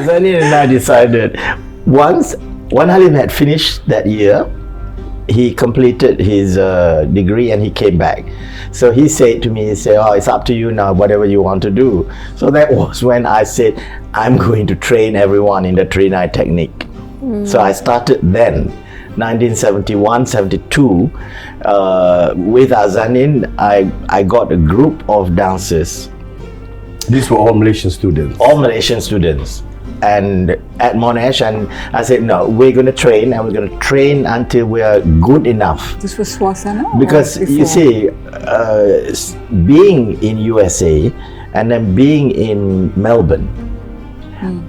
Zamin and I decided when Halim had finished that year, he completed his degree and he came back. So he said to me, oh, it's up to you now, whatever you want to do. So that was when I said, I'm going to train everyone in the 3-9 technique. So I started then, 1971, 72, with Zamin, I got a group of dancers. These were all Malaysian students? All Malaysian students. And at Monash, and I said, no, we're going to train, and we're going to train until we are good enough. This was Swasana? Because you see, being in USA and then being in Melbourne,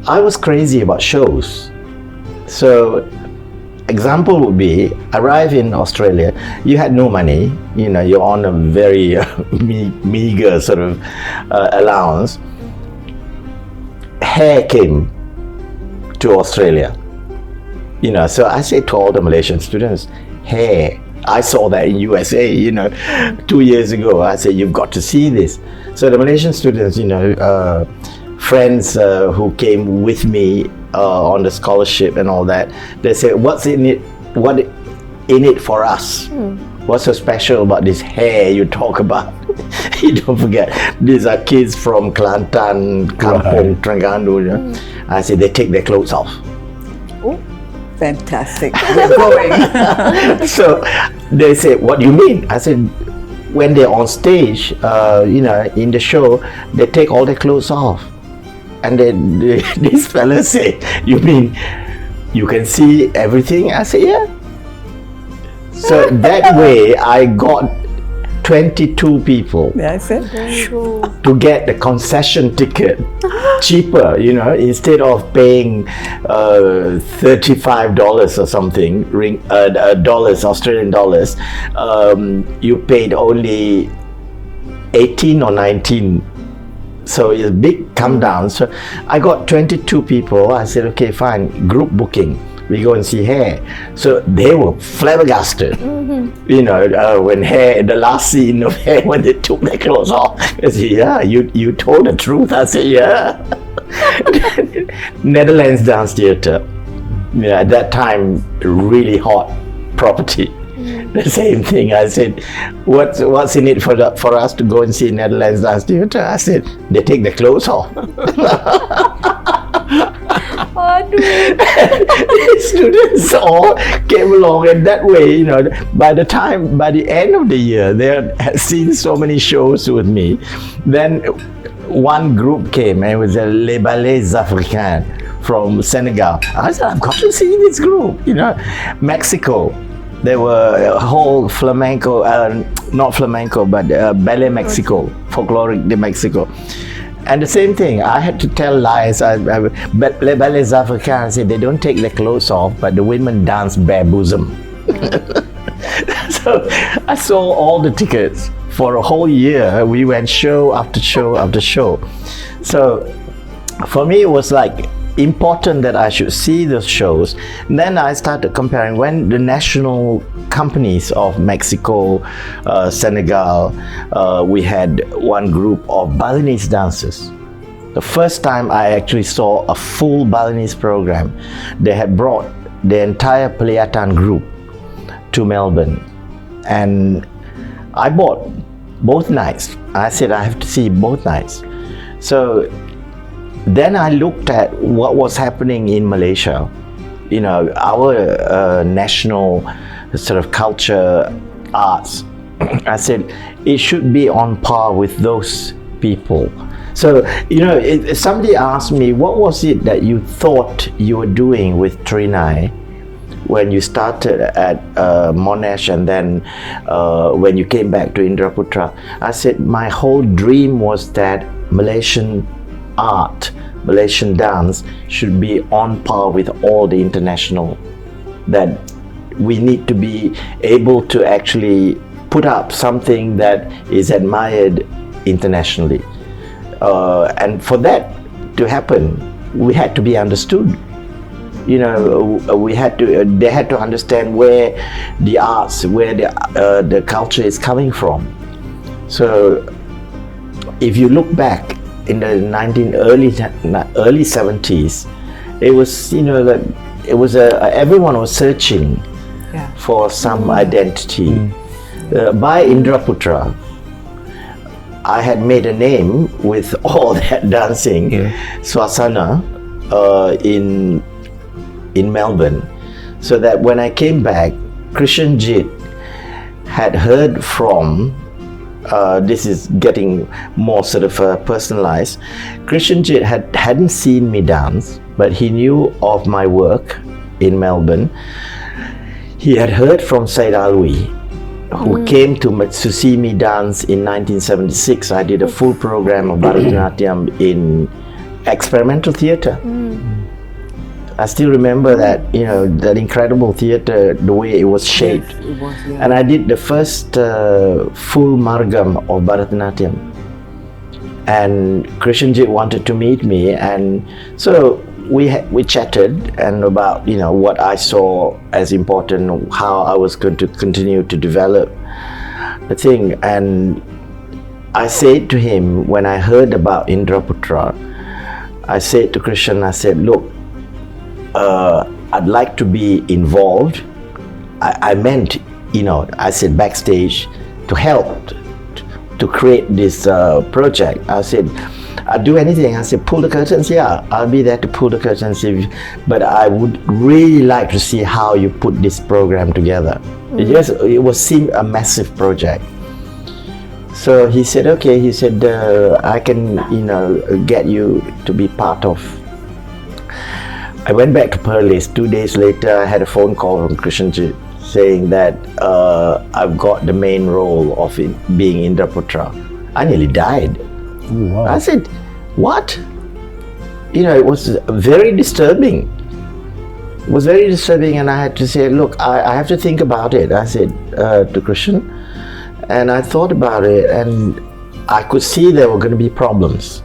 I was crazy about shows. So example would be, arrive in Australia, you had no money, you know, you're on a very meager sort of allowance. Hair came to Australia, you know, so I say to all the Malaysian students, hair, I saw that in USA, you know, 2 years ago. I said, you've got to see this. So the Malaysian students, you know, friends who came with me on the scholarship and all that, they say, what's in it? What in it for us? What's so special about this hair you talk about? You don't forget, these are kids from Kelantan, Kampung, Terengganu. You know? I said, they take their clothes off. Oh, fantastic. We're going. So they say, what do you mean? I said, when they're on stage, you know, in the show, they take all their clothes off. And then this fella say, you mean you can see everything? I say, yeah. So that way I got 22 people to get the concession ticket cheaper, you know, instead of paying $35 or something, dollars, Australian dollars, you paid only 18 or 19. So it's a big come down. So I got 22 people. I said, okay, fine, group booking. We go and see hair. So they were flabbergasted. You know, when hair, the last scene of hair, when they took their clothes off. I said, yeah, you told the truth. I said, yeah. Netherlands Dance Theatre. Yeah, at that time, really hot property. The same thing. I said, what's in it for us to go and see Netherlands Dance Theatre? I said, they take their clothes off. Students all came along, and that way, you know, by the end of the year, they had seen so many shows with me. Then one group came, and it was the Les Ballets Africains from Senegal. I said, I've got to see this group, you know. Mexico, there were a whole flamenco, not flamenco, but ballet Mexico, folkloric de Mexico. And the same thing, I had to tell lies. But Les Ballets Africains said they don't take their clothes off, but the women dance bare bosom. So I sold all the tickets for a whole year. We went show after show after show. So for me, it was like important that I should see those shows. And then I started comparing when the national companies of Mexico, Senegal, we had one group of Balinese dancers. The first time I actually saw a full Balinese program, they had brought the entire Pelihatan group to Melbourne. And I bought both nights. I said, I have to see both nights. So then I looked at what was happening in Malaysia, you know, our national sort of culture, arts. I said, it should be on par with those people. So, you know, somebody asked me, what was it that you thought you were doing with 3-9 when you started at Monash and then when you came back to Indraputra? I said, my whole dream was that Malaysian art, Malaysian dance should be on par with all the international, that we need to be able to actually put up something that is admired internationally. And for that to happen, we had to be understood. You know, they had to understand where the arts, where the culture is coming from. So if you look back, in the early 70s, it was, that it was everyone was searching for some identity. By Indraputra, I had made a name with all that dancing swasana in Melbourne, so that when I came back, Krishanjit had heard from, this is getting more sort of personalized, Krishanjit hadn't seen me dance, but he knew of my work in Melbourne. He had heard from Said Alwi, who came to see me dance in 1976. I did a full program of Bharatanatyam in experimental theatre. I still remember that, that incredible theatre, the way it was shaped. Yes, it was, And I did the first full margam of Bharatanatyam. And Krishanjit wanted to meet me, and so we chatted and about what I saw as important, how I was going to continue to develop the thing. And I said to him, when I heard about Indraputra, I said to Krishan, I said, look, I'd like to be involved. I meant, I said backstage to help to create this project. I said, I'd do anything. I said, pull the curtains. Yeah, I'll be there to pull the curtains. But I would really like to see how you put this program together. It was seemed a massive project. So he said, okay. He said, I can, get you to be part of. I went back to Perlis. 2 days later, I had a phone call from Krishanjit saying that I've got the main role of being Indraputra. I nearly died. Oh, wow. I said, what? It was very disturbing. It was very disturbing, and I had to say, look, I have to think about it. I said to Krishan, and I thought about it, and I could see there were going to be problems.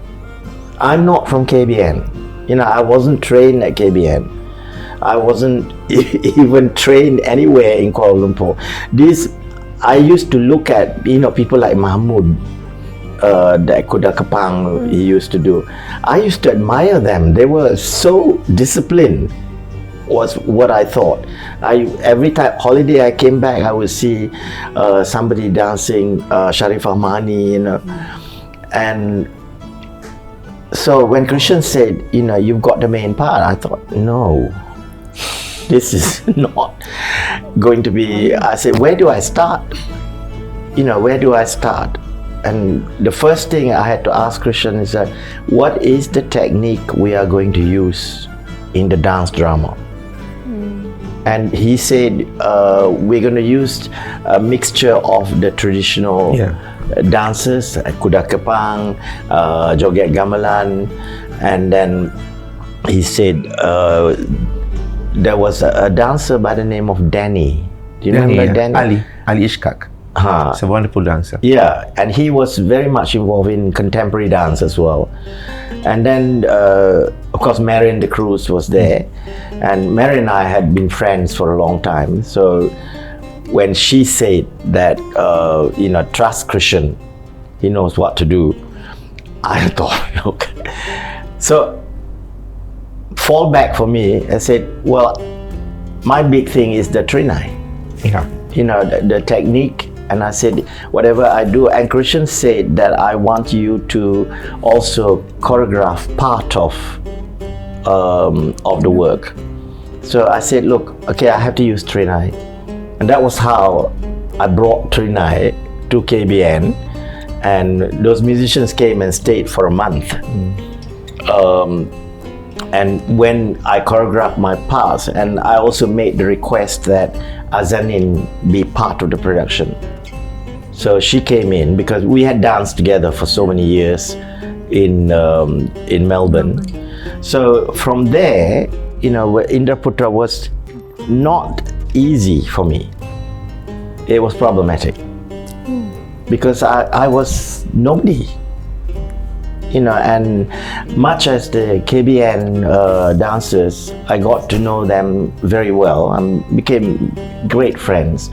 I'm not from KBN. I wasn't trained at KBN. I wasn't even trained anywhere in Kuala Lumpur. I used to look at, people like Mahmud, that Kuda Kepang he used to do. I used to admire them. They were so disciplined, was what I thought. Every time holiday I came back, I would see somebody dancing, Sharif Ahmani, and so when Krishan said, you've got the main part, I thought, no, this is not going to be. I said, where do I start? Where do I start? And the first thing I had to ask Krishan is that, what is the technique we are going to use in the dance drama? And he said, we're going to use a mixture of the traditional dances, Kuda Kepang, Joget Gamelan, and then he said there was a dancer by the name of Danny. Do you remember Danny? Ali Ishkak. He's a wonderful dancer. Yeah, and he was very much involved in contemporary dance as well. And then, of course, Marion de Cruz was there, and Marion and I had been friends for a long time. So when she said that, trust Krishan, he knows what to do, I thought, okay. So, fall back for me, I said, well, my big thing is the Trinai. Yeah. The technique. And I said, whatever I do, and Krishan said that I want you to also choreograph part of the work. So I said, look, okay, I have to use Trinai. And that was how I brought Trinai to KBN, and those musicians came and stayed for a month. And when I choreographed my parts, and I also made the request that Zamin be part of the production. So she came in because we had danced together for so many years in Melbourne. So from there, Indraputra was not easy for me. It was problematic because I was nobody. And much as the KBN dancers, I got to know them very well and became great friends.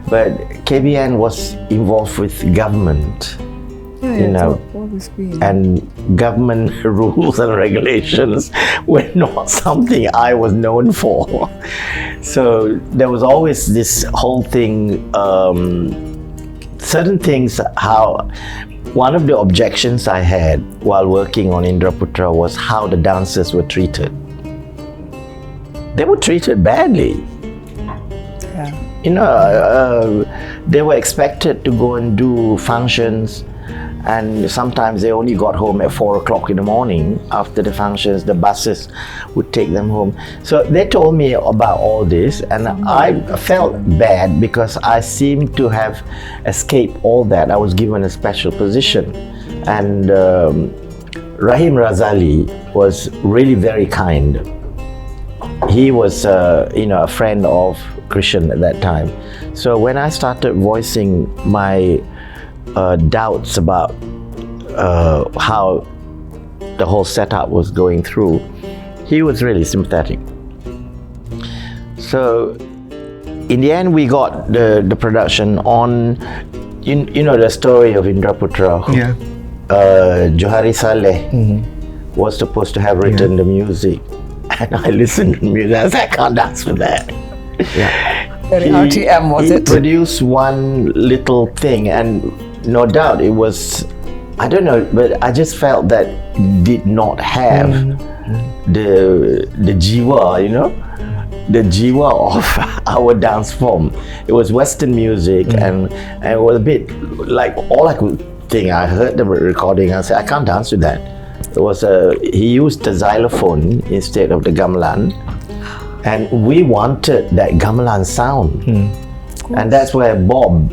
But KBN was involved with government, was green. and government rules and regulations were not something I was known for. So there was always this whole thing, certain things, how one of the objections I had while working on Indraputra was how the dancers were treated. They were treated badly. Yeah. You know, they were expected to go and do functions, and sometimes they only got home at 4 o'clock in the morning. After the functions, the buses would take them home. So they told me about all this, and I felt bad because I seemed to have escaped all that. I was given a special position, and Rahim Razali was really very kind. He was, a friend of Christian at that time. So when I started voicing my doubts about how the whole setup was going through, he was really sympathetic. So in the end, we got the production on, you know the story of Indraputra. Yeah. Johari Saleh was supposed to have written the music, and I listened to the music. I said, I can't dance with that. Very RTM, was he it? produced one little thing, and no doubt it was, I don't know, but I just felt that did not have the jiwa, you know, the jiwa of our dance form. It was Western music, and it was a bit like, all I could think, I heard the recording, I said, I can't dance with that. It was he used the xylophone instead of the gamelan, and we wanted that gamelan sound, and that's where Bob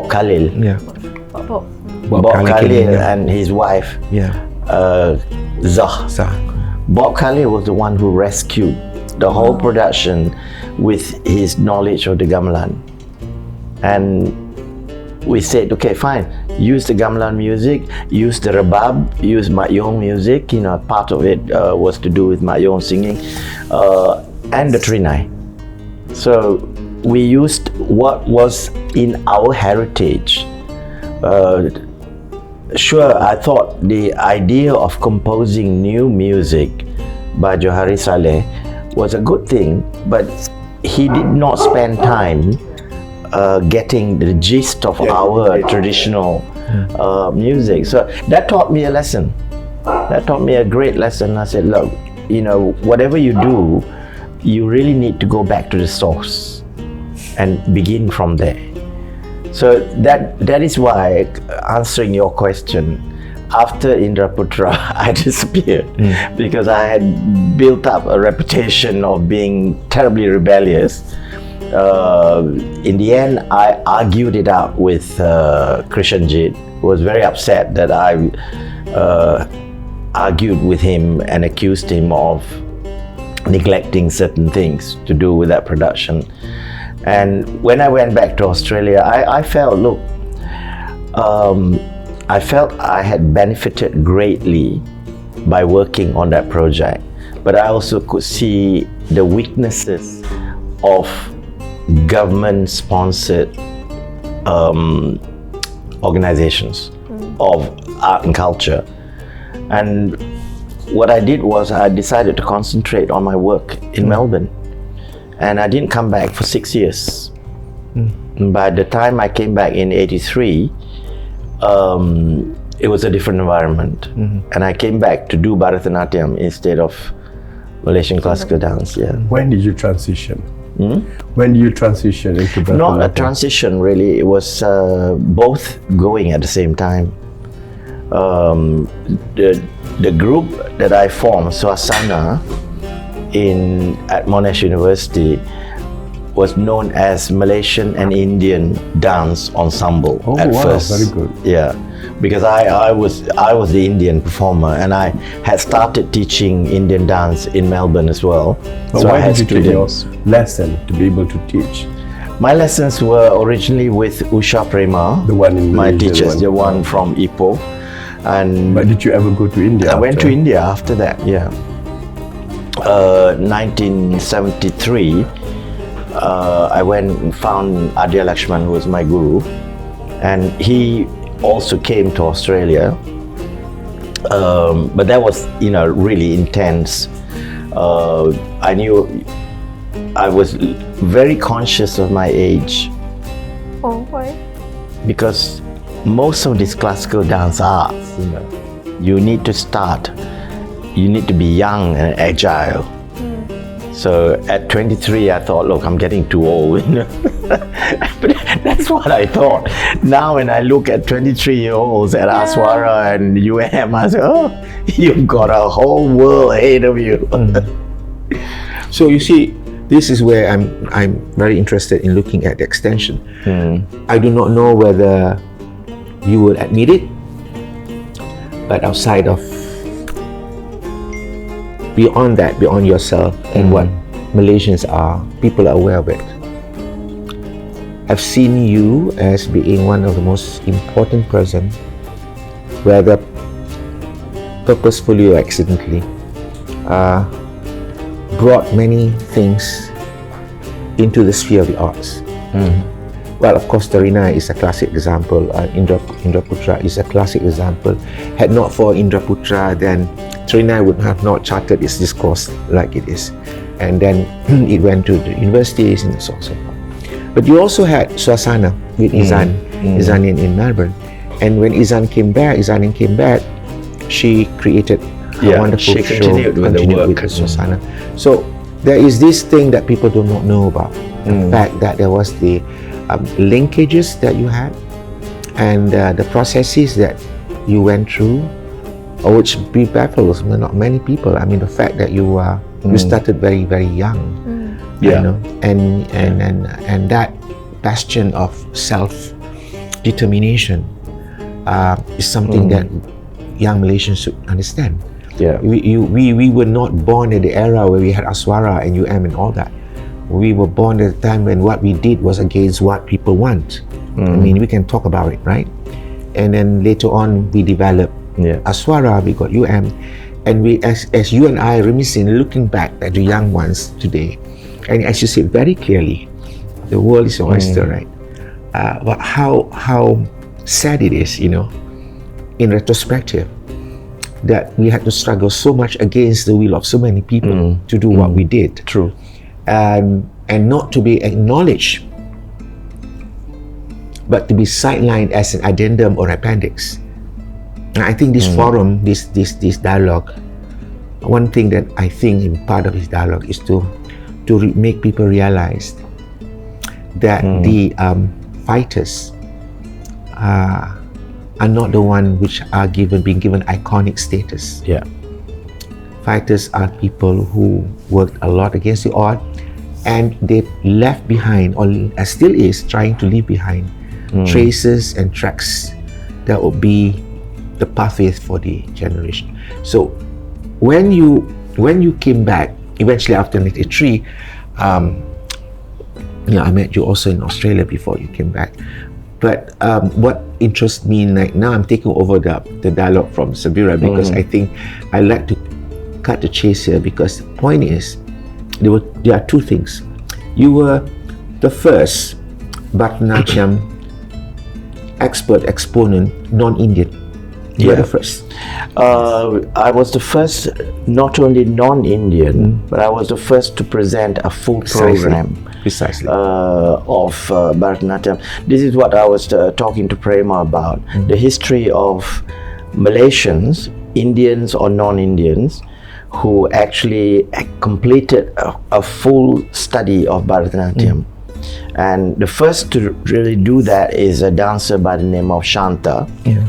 Khalil, Bob Khalil and his wife, Zah. Bob Khalil was the one who rescued the whole production with his knowledge of the gamelan, and we said, okay, fine, use the gamelan music, use the rebab, use Mak Yong music. You know, part of it was to do with Mak Yong singing, and the Trinai. So we used what was in our heritage. Sure, I thought the idea of composing new music by Johari Saleh was a good thing, but he did not spend time getting the gist of our traditional music. So that taught me a lesson. That taught me a great lesson. I said, look, you know, whatever you do, you really need to go back to the source and begin from there. So that is why, answering your question, after Indraputra, I disappeared because I had built up a reputation of being terribly rebellious. In the end, I argued it out with Krishanjit, who was very upset that I argued with him and accused him of neglecting certain things to do with that production. And when I went back to Australia, I felt, look, I felt I had benefited greatly by working on that project, but I also could see the weaknesses of government-sponsored organizations of art and culture. And what I did was I decided to concentrate on my work in Melbourne, and I didn't come back for 6 years. By the time I came back in '83, it was a different environment, and I came back to do Bharatanatyam instead of Malaysian classical dance. Yeah. When did you transition? When did you transition into Bharatanatyam? Not a transition really, it was both going at the same time. The group that I formed, Swasana, at Monash University, was known as Malaysian and Indian Dance Ensemble at first. Very good. Yeah, because I was the Indian performer, and I had started teaching Indian dance in Melbourne as well. But so why I had did you take your students. lesson to be able to teach? My lessons were originally with Usha Prema, The one in my Malaysia, teachers, the one from Ipoh. And But did you ever go to India? I went to after? India after that, yeah. 1973, I went and found Adya Lakshman, who was my guru, and he also came to Australia. But that was, really intense. I knew I was very conscious of my age. Oh, why? Because most of these classical dance arts, you need to start, you need to be young and agile. So at 23, I thought, look, I'm getting too old. But that's what I thought. Now when I look at 23-year-olds at Aswara and UM, I say, oh, you've got a whole world ahead of you. So you see, this is where I'm very interested in looking at the extension. I do not know whether you will admit it, but outside of, beyond that, beyond yourself and what Malaysians are, people are aware of it. I've seen you as being one of the most important person, whether purposefully or accidentally, brought many things into the sphere of the arts. Well, of course, Tarina is a classic example. Indra Putra is a classic example. Had not for Indra Putra, then Tarina would have not charted its discourse like it is. And then it went to the universities and so on. But you also had Suasana with Izan in Melbourne. And when Izan came back, she created a wonderful she show. continued with the work. Suasana. So there is this thing that people do not know about. The fact that there was the linkages that you had and the processes that you went through, which baffles not many people. I mean, the fact that you started very, very young, and that bastion of self-determination is something that young Malaysians should understand. We were not born at the era where we had Aswara and UM and all that. We were born at a time when what we did was against what people want. I mean, we can talk about it, right? And then later on, we developed Aswara, we got UM, and we, as you and I reminiscing, looking back at the young ones today, and as you said very clearly, the world is an oyster, right? But how sad it is, in retrospective, that we had to struggle so much against the will of so many people to do what we did. True. And not to be acknowledged, but to be sidelined as an addendum or appendix. And I think this forum, this dialogue, one thing that I think in part of this dialogue is to make people realize that the fighters are not the one which are being given iconic status. Fighters are people who worked a lot against the odds, and they left behind, or still is trying to leave behind, traces and tracks that will be the pathways for the generation. So when you came back eventually after 1993, I met you also in Australia before you came back. But what interests me right now, I'm taking over the dialogue from Sabira, because I think I like to cut the chase here, because the point is there are two things. You were the first Bharatanatyam exponent, non-Indian. You were the first. I was the first, not only non-Indian, but I was the first to present a full program. Precisely. Of Bharatanatyam. This is what I was talking to Prema about. The history of Malaysians, Indians or non-Indians, who actually completed a full study of Bharatanatyam. And the first to really do that is a dancer by the name of Shanta.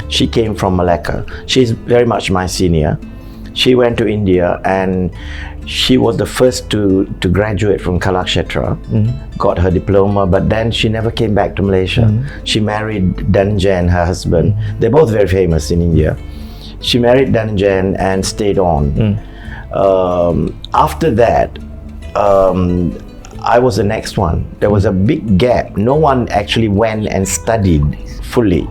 She came from Malacca. She's very much my senior. She went to India and she was the first to graduate from Kalakshetra, got her diploma, but then she never came back to Malaysia. She married Dhananjayan, her husband. They're both very famous in India. She married Dhananjayan and stayed on. After that, I was the next one. There was a big gap. No one actually went and studied fully.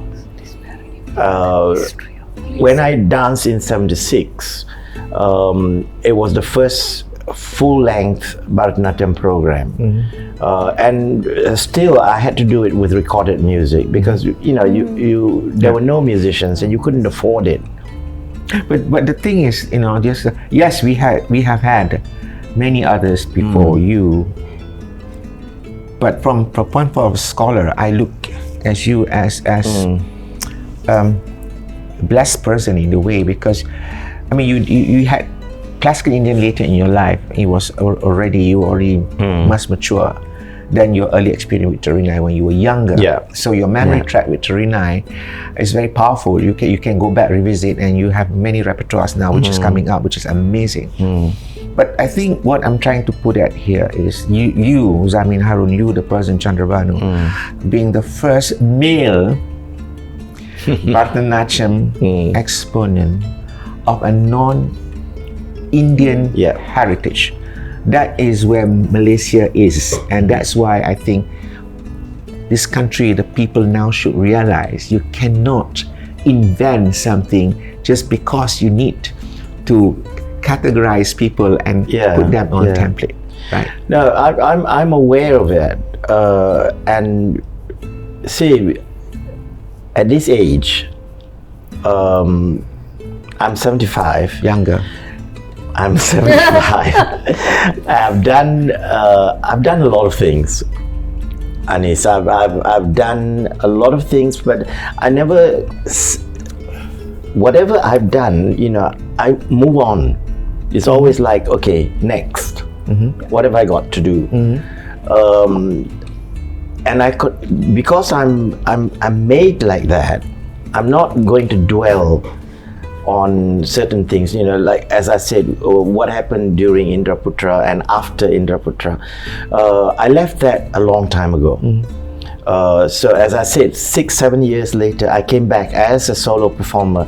When I danced in '76, it was the first full-length Bharatanatyam program. And still I had to do it with recorded music because there were no musicians and you couldn't afford it. But the thing is, just yes, we have had many others before you. But from point of a scholar, I look as you as blessed person in a way, because I mean you had classical Indian later in your life. You were already much mature than your early experience with Terinai when you were younger. So your memory track with Terinai is very powerful. You can go back, revisit, and you have many repertoires now which is coming up, which is amazing. But I think what I'm trying to put at here is you Zamin, Haroon, you the person Chandrabhanu, being the first male Bharatanatyam exponent of a non-Indian heritage. That is where Malaysia is, and that's why I think this country, the people now should realize you cannot invent something just because you need to categorize people and put them on a template, right? No, I'm aware of that, and see, at this age, I'm 75. Younger. I'm 75. I've done a lot of things, Anis. I've done a lot of things, but I never. Whatever I've done, I move on. It's always like, okay, next. What have I got to do? And I could, because I'm made like that. I'm not going to dwell on certain things, like as I said, what happened during Indraputra and after Indraputra. I left that a long time ago. So as I said, 6-7 years later, I came back as a solo performer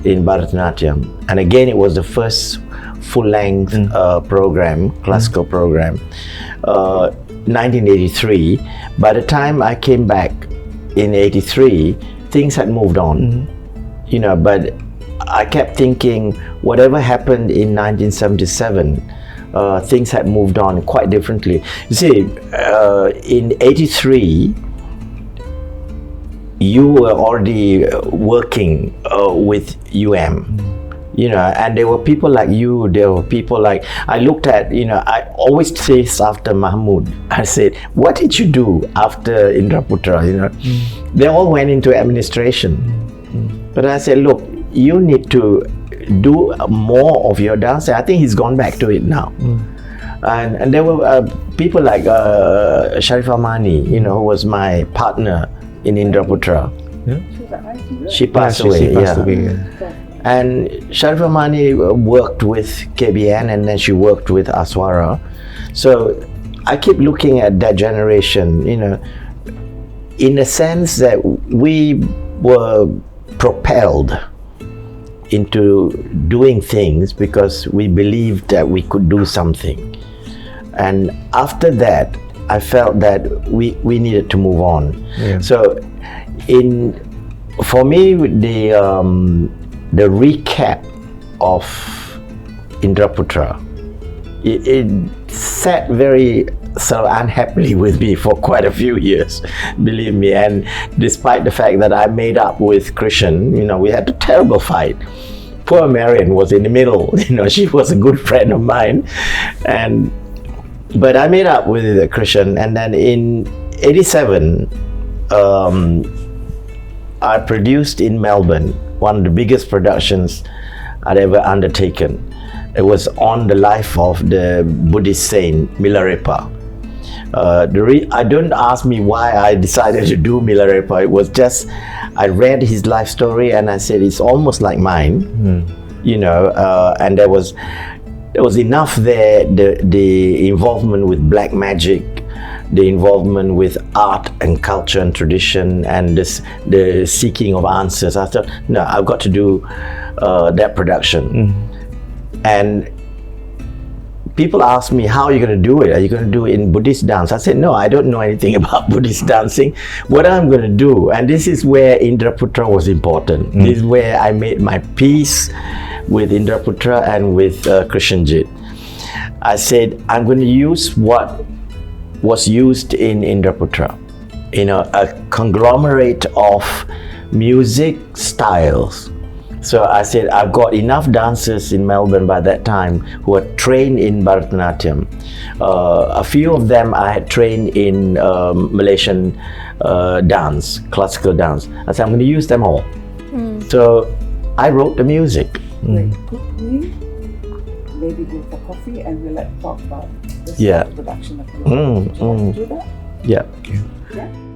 in Bharatanatyam, and again it was the first full-length program, classical program, 1983. By the time I came back in 83, things had moved on, but I kept thinking whatever happened in 1977, things had moved on quite differently. You see, in 83, you were already working with OAM, and there were people like you, there were people like, I looked at, I always chased after Mahmood. I said, what did you do after Indraputra? They all went into administration. But I said, look, you need to do more of your dance. I think he's gone back to it now. And there were people like Sharifah Mani, who was my partner in Indraputra. She passed away. And Sharifah Mani worked with KBN, and then she worked with Aswara. So I keep looking at that generation, in a sense that we were propelled into doing things because we believed that we could do something. And after that, I felt that we needed to move on. So for me, the recap of Indraputra, it sat very sort of unhappily with me for quite a few years, believe me. And despite the fact that I made up with Krishan, we had a terrible fight. Poor Marion was in the middle. She was a good friend of mine, but I made up with Krishan. And then in '87, I produced in Melbourne one of the biggest productions I'd ever undertaken. It was on the life of the Buddhist saint Milarepa. Don't ask me why I decided to do Milarepa. It was just, I read his life story and I said, it's almost like mine, and there was enough there, the involvement with black magic, the involvement with art and culture and tradition, and the seeking of answers. I thought, no, I've got to do that production. And people ask me, how are you going to do it? Are you going to do it in Buddhist dance? I said, no, I don't know anything about Buddhist dancing. What I'm going to do, and this is where Indraputra was important. This is where I made my peace with Indraputra and with Krishanjit. I said, I'm going to use what was used in Indraputra, a conglomerate of music styles. So I said, I've got enough dancers in Melbourne by that time who are trained in Bharatanatyam. A few of them I had trained in Malaysian dance, classical dance. I said, I'm going to use them all. So I wrote the music. Great. Could we maybe go for coffee and we'll talk about the Yeah. production of the Do you want to do that? Yeah. Yeah.